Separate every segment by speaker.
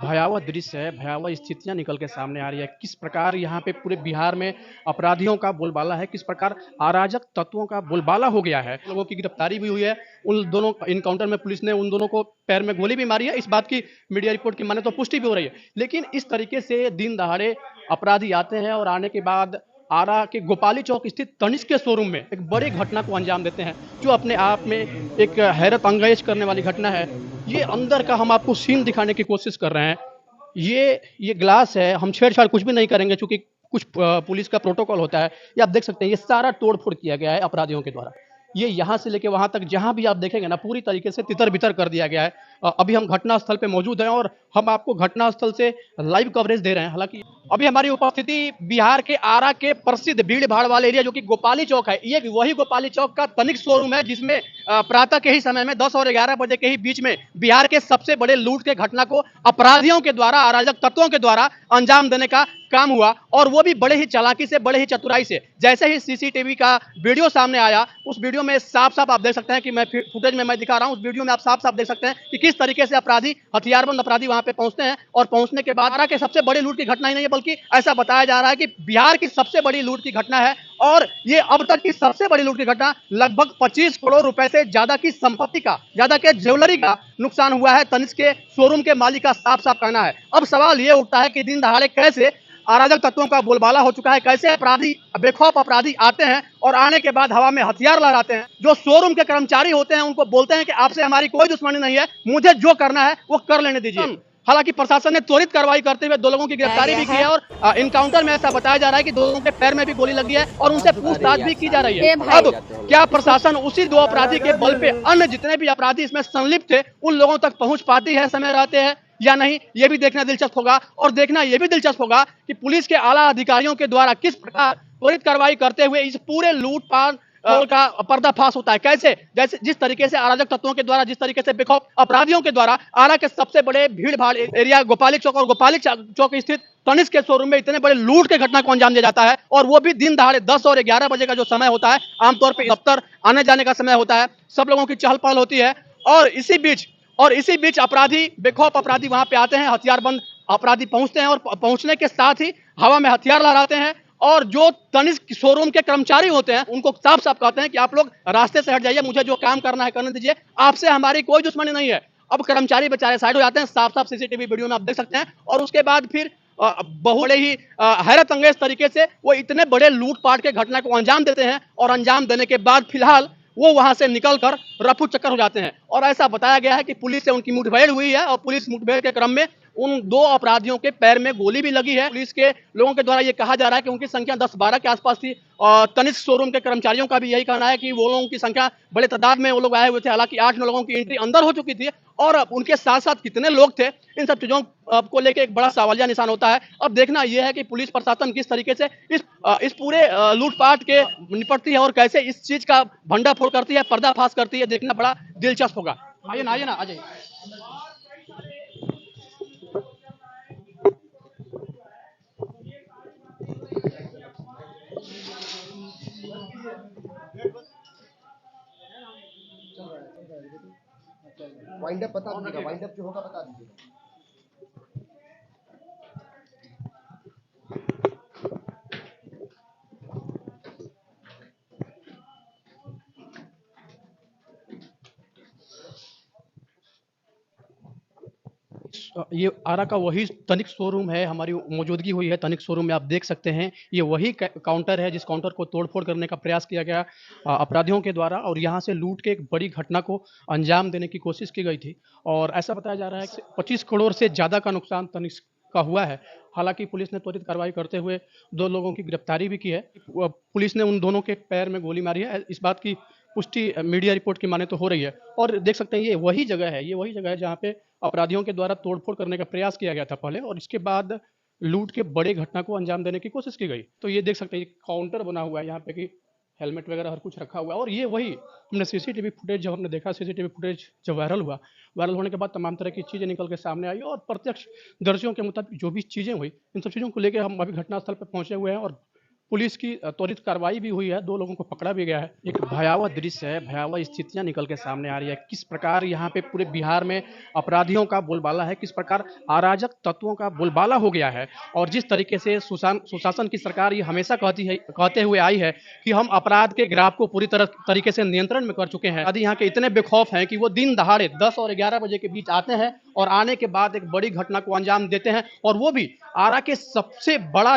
Speaker 1: भयावह दृश्य है, भयावह स्थितियाँ निकल के सामने आ रही है। किस प्रकार यहाँ पे पूरे बिहार में अपराधियों का बोलबाला है, किस प्रकार अराजक तत्वों का बोलबाला हो गया है। लोगों की गिरफ्तारी भी हुई है। उन दोनों एनकाउंटर में पुलिस ने उन दोनों को पैर में गोली भी मारी है। इस बात की मीडिया रिपोर्ट की माने तो पुष्टि भी हो रही है। लेकिन इस तरीके से दिन दहाड़े अपराधी आते हैं और आने के बाद आरा के गोपाली चौक स्थित तनिष्क के शोरूम में एक बड़ी घटना को अंजाम देते हैं, जो अपने आप में एक हैरत अंगेज करने वाली घटना है। ये अंदर का हम आपको सीन दिखाने की कोशिश कर रहे हैं। ये ग्लास है, हम छेड़छाड़ कुछ भी नहीं करेंगे चूंकि कुछ पुलिस का प्रोटोकॉल होता है। ये आप देख सकते हैं, ये सारा तोड़-फोड़ किया गया है अपराधियों के द्वारा। ये यहाँ से लेके वहाँ तक जहाँ भी आप देखेंगे ना, पूरी तरीके से तितर-बितर कर दिया गया है। अभी हम घटनास्थल पे मौजूद हैं और हम आपको घटनास्थल से लाइव कवरेज दे रहे हैं। हालाँकि अभी हमारी उपस्थिति बिहार के आरा के प्रसिद्ध भीड़-भाड़ वाले एरिया जो कि गोपाली चौक है। ये वही गोपाली चौक का तनिष्क शोरूम है जिसमें प्रातः के ही समय में 10 और 11 बजे के ही बीच में बिहार के सबसे बड़े लूट के घटना को अपराधियों के द्वारा, अराजक तत्वों के द्वारा अंजाम देने का काम हुआ, और वो भी बड़े ही चालाकी से, बड़े ही चतुराई से। जैसे ही सीसीटीवी का वीडियो सामने आया, उस वीडियो में साफ-साफ आप देख सकते हैं कि मैं फुटेज में मैं दिखा रहा हूं, उस वीडियो में आप साफ-साफ देख सकते हैं कि किस तरीके से अपराधी, हथियारबंद अपराधी वहां पे पहुंचते हैं, और पहुंचने के बाद आरा के सबसे बड़ी लूट की घटना ही नहीं है, बल्कि ऐसा बताया जा रहा है कि बिहार की सबसे बड़ी लूट की घटना है। और ये अब तक की सबसे बड़ी लूट की घटना, लगभग 25 करोड़ रुपए से ज्यादा की संपत्ति का, ज्यादा के ज्वेलरी का नुकसान हुआ है, तनिष्क के शोरूम के मालिक का साफ-साफ कहना है। अब सवाल ये उठता है कि दिन दहाड़े कैसे अराजक तत्वों का बोलबाला हो चुका है, कैसे अपराधी, बेखौफ अपराधी आते हैं और आने के बाद हवा में हथियार लहराते हैं। जो शोरूम के कर्मचारी होते हैं उनको बोलते हैं कि आपसे हमारी कोई दुश्मनी नहीं है, मुझे जो करना है वो कर लेने दीजिए। हालांकि प्रशासन ने त्वरित कार्रवाई करते हुए 2 लोगों की गिरफ्तारी भी की है, और इनकाउंटर में ऐसा बताया जा रहा है कि 2 लोगों के पैर में भी गोली लगी है और उनसे पूछताछ भी की जा रही है। अब क्या प्रशासन उसी 2 अपराधी के बल पे अन्य जितने भी अपराधी इसमें संलिप्त थे उन लोगों तक पहुंच पाती है समय रहते हैं या नहीं, ये भी देखना दिलचस्प होगा। और देखना ये भी दिलचस्प होगा कि पुलिस के आला अधिकारियों के द्वारा किस प्रकार त्वरित कार्रवाई करते हुए इस पूरे लूटपाट का पर्दाफाश होता है। कैसे, जैसे जिस तरीके से अराजक तत्वों के द्वारा, जिस तरीके से बेखौफ अपराधियों के द्वारा आरा के सबसे बड़े भीड़-भाड़ एरिया गोपाली चौक और गोपाली चौक स्थित तनिष्क के शोरूम में इतने बड़े लूट के घटना को अंजाम दिया जाता है, और वो भी दिन दहाड़े 10 और 11 बजे का जो समय होता है, आमतौर पर दफ्तर आने जाने का समय होता है, सब लोगों की चहल पहल होती है। और इसी बीच अपराधी, बेखौफ अपराधी वहां पे आते हैं, हथियारबंद अपराधी पहुंचते हैं, और पहुंचने के साथ ही हवा में हथियार लहराते हैं, और जो तनिष्क शोरूम के कर्मचारी होते हैं उनको साफ साफ कहते हैं कि आप लोग रास्ते से हट जाइए, मुझे जो काम करना है करने दीजिए, आपसे हमारी कोई दुश्मनी नहीं है। अब कर्मचारी बेचारे साइड हो जाते हैं, साफ साफ सीसीटीवी वीडियो में आप देख सकते हैं। और उसके बाद फिर बहुत ही हैरत अंगेज तरीके से वो इतने बड़े लूटपाट के घटना को अंजाम देते हैं, और अंजाम देने के बाद फिलहाल वो वहां से निकलकर रफू चक्कर हो जाते हैं। और ऐसा बताया गया है कि पुलिस से उनकी मुठभेड़ हुई है, और पुलिस मुठभेड़ के क्रम में उन 2 अपराधियों के पैर में गोली भी लगी है। पुलिस के लोगों के द्वारा ये कहा जा रहा है कि उनकी संख्या 10-12 के आसपास थी, और तनिष्क शोरूम के कर्मचारियों का भी यही कहना है कि वो लोगों की संख्या बड़े तादाद में वो लोग आए हुए थे। हालांकि 8-9 लोगों की एंट्री अंदर हो चुकी थी, और उनके साथ साथ कितने लोग थे, इन सब चीजों को लेकर एक बड़ा सवालिया निशान होता है। अब देखना यह है कि पुलिस प्रशासन किस तरीके से इस पूरे लूटपाट के निपटती है, और कैसे इस चीज का भंडाफोड़ करती है, पर्दाफाश करती है, देखना बड़ा दिलचस्प होगा। आइए ना, आ जाइए।
Speaker 2: वाइंड अप बता दीजिएगा, वाइंड अप जो होगा बता दीजिएगा।
Speaker 1: ये आरा का वही तनिष्क शोरूम है, हमारी मौजूदगी हुई है तनिष्क शोरूम में, आप देख सकते हैं। ये वही काउंटर है जिस काउंटर को तोड़फोड़ करने का प्रयास किया गया अपराधियों के द्वारा, और यहाँ से लूट के एक बड़ी घटना को अंजाम देने की कोशिश की गई थी। और ऐसा बताया जा रहा है कि 25 करोड़ से ज़्यादा का नुकसान तनिष्क का हुआ है। हालांकि पुलिस ने त्वरित कार्रवाई करते हुए 2 लोगों की गिरफ्तारी भी की है। पुलिस ने उन दोनों के पैर में गोली मारी है, इस बात की पुष्टि मीडिया रिपोर्ट की माने तो हो रही है। और देख सकते हैं ये वही जगह है जहाँ पे अपराधियों के द्वारा तोड़फोड़ करने का प्रयास किया गया था पहले, और इसके बाद लूट के बड़े घटना को अंजाम देने की कोशिश की गई। तो ये देख सकते हैं, ये काउंटर बना हुआ है यहाँ पे कि हेलमेट वगैरह हर कुछ रखा हुआ है। और ये वही हमने सीसीटीवी फुटेज, जब हमने देखा सीसीटीवी फुटेज जब वायरल होने के बाद तमाम तरह की चीज़ें निकल के सामने आई, और प्रत्यक्ष दर्शियों के मुताबिक जो भी चीज़ें हुई, इन सब चीज़ों को लेकर हम अभी घटनास्थल पर पहुंचे हुए हैं, और पुलिस की त्वरित कार्रवाई भी हुई है, 2 लोगों को पकड़ा भी गया है। एक भयावह दृश्य है, भयावह स्थितियाँ निकल के सामने आ रही है। किस प्रकार यहाँ पे पूरे बिहार में अपराधियों का बोलबाला है, किस प्रकार अराजक तत्वों का बोलबाला हो गया है और जिस तरीके से सुशासन की सरकार ये हमेशा कहते हुए आई है कि हम अपराध के ग्राफ को पूरी तरीके से नियंत्रण में कर चुके हैं। यदि यहाँ के इतने बेखौफ हैं कि वो दिन दहाड़े 10 और 11 बजे के बीच आते हैं और आने के बाद एक बड़ी घटना को अंजाम देते हैं और वो भी आरा के सबसे बड़ा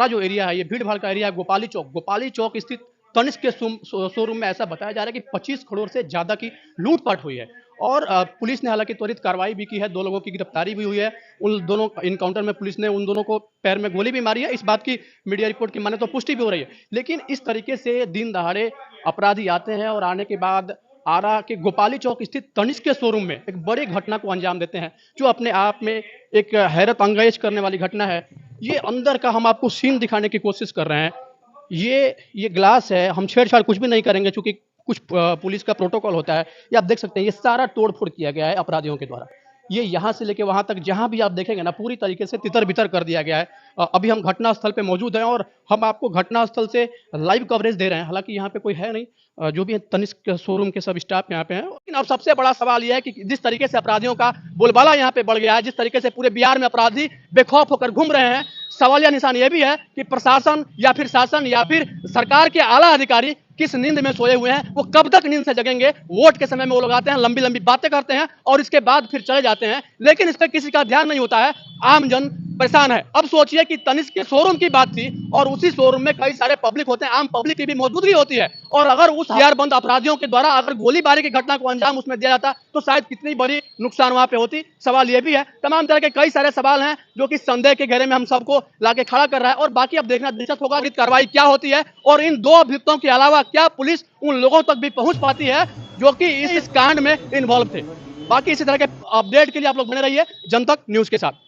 Speaker 1: जो एरिया है, ये भीड़-भाड़ का एरिया है, गोपाली चौक स्थित तनिष्क के शोरूम में ऐसा बताया जा रहा है कि 25 करोड़ से ज़्यादा की लूट-पाट हुई है और पुलिस ने हालाँकि त्वरित कार्रवाई भी की है, 2 लोगों की गिरफ्तारी भी हुई है। उन दोनों एनकाउंटर में पुलिस ने उन दोनों को पैर में गोली भी मारी है। इस बात की मीडिया रिपोर्ट की माने तो पुष्टि भी हो रही है। लेकिन इस तरीके से दिन दहाड़े अपराधी आते हैं और आने के बाद आरा के गोपाली चौक स्थित तनिष्क के शोरूम में एक बड़ी घटना को अंजाम देते हैं, जो अपने आप में एक हैरत अंगेज करने वाली घटना है। ये अंदर का हम आपको सीन दिखाने की कोशिश कर रहे हैं। ये ग्लास है, हम छेड़-छाड़ कुछ भी नहीं करेंगे चूँकि कुछ पुलिस का प्रोटोकॉल होता है। ये आप देख सकते हैं, ये सारा तोड़-फोड़ किया गया है अपराधियों के द्वारा। ये यहाँ से लेके वहाँ तक जहाँ भी आप देखेंगे ना, पूरी तरीके से तितर-बितर कर दिया गया है। अभी हम घटनास्थल पे मौजूद हैं और हम आपको घटनास्थल से लाइव कवरेज दे रहे हैं। हालाँकि यहाँ पे कोई है नहीं, जो भी है तनिष्क शोरूम के सब स्टाफ यहाँ पे हैं। लेकिन अब सबसे बड़ा सवाल ये है कि जिस तरीके से अपराधियों का बोलबाला यहाँ पे बढ़ गया है, जिस तरीके से पूरे बिहार में अपराधी बेखौफ होकर घूम रहे हैं, सवालिया निशान ये भी है कि प्रशासन या फिर शासन या फिर सरकार के आला अधिकारी किस नींद में सोए हुए हैं, वो कब तक नींद से जगेंगे। वोट के समय में वो लोग आते हैं, लंबी लंबी बातें करते हैं और इसके बाद फिर चले जाते हैं, लेकिन इस पर किसी का ध्यान नहीं होता है। आम जन परेशान है। अब सोचिए कि तनिष्क के शोरूम की बात थी और उसी शोरूम में कई सारे पब्लिक होते हैं, आम पब्लिक की भी मौजूदगी होती है और अगर उस हथियारबंद अपराधियों के द्वारा अगर गोलीबारी की घटना को अंजाम उसमें दिया जाता तो शायद कितनी बड़ी नुकसान वहां पे होती। सवाल ये भी है, तमाम तरह के कई सारे सवाल हैं जो कि संदेह के घेरे में हम सबको लाके खड़ा कर रहा है और बाकी अब देखना दिलचस्प होगा कि कार्रवाई क्या होती है और इन 2 अभियुक्तों के अलावा क्या पुलिस उन लोगों तक भी पहुंच पाती है जो कि इस कांड में इन्वॉल्व थे। बाकी इसी तरह के अपडेट के लिए आप लोग बने रहिए जनतक न्यूज के साथ।